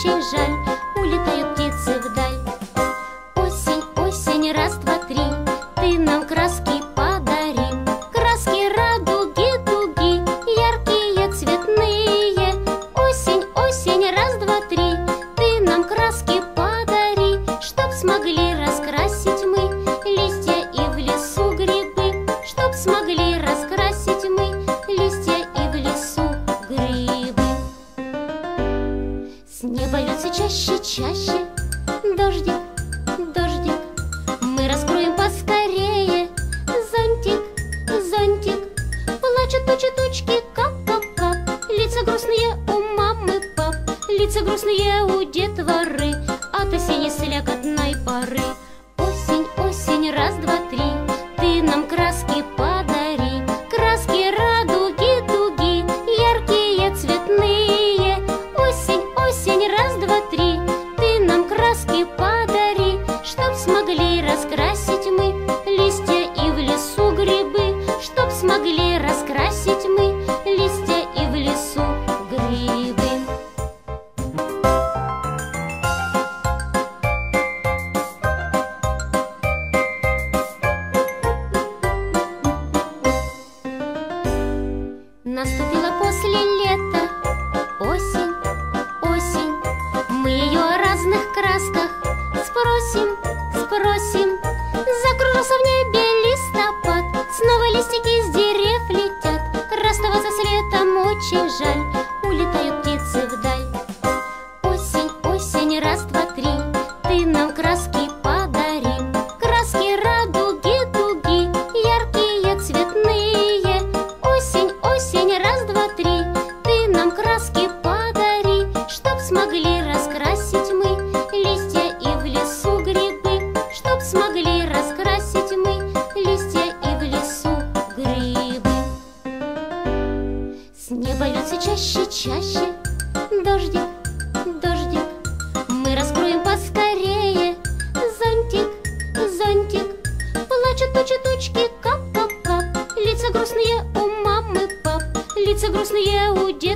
очень жаль, улетают птицы вдаль. Осень, осень, раз, два, три, ты нам краски подари. Краски радуги, дуги, яркие, цветные. Осень, осень, раз, два, три, ты нам краски подари, чтоб смогли раскрасить мы листья и в лесу грибы, чтоб смогли раскрасить мы листья и в лесу грибы. С неба льется чаще, чаще дождик, дождик. Мы раскроем поскорее зонтик, зонтик. Плачут тучи, тучки, кап, кап, кап. Лица грустные у мамы, пап, лица грустные у детворы от осени слякотной поры. Осень, осень, раз, два, три, ты нам краски подари. Краски радуги, дуги, яркие, цветные. Осень, осень, раз, два, три, ты нам краски подари, чтоб смогли раскрасить мы листья и в лесу грибы, чтоб смогли раскрасить мы листья и в лесу грибы. Наступила после лета осень, осень. Мы ее о разных красках спросим, спросим. Закружился в небе листопад, снова листики с дерев летят. Расставаться с летом очень жаль, улетают птицы вдаль. Осень, осень, раз, два, три, ты нам краски подари. Краски радуги, дуги, яркие, цветные. Осень, осень, раз, два, три, ты нам краски подари, чтоб смогли раскрасить мы листья и в лесу грибы, чтоб смогли раскрасить мы листья и в лесу грибы. С неба льется чаще, чаще дождик, дождик. Мы раскроем поскорее зонтик, зонтик. Плачут тучи, тучки, кап, кап, кап. Лица грустные у мамы, пап, лица грустные у детей.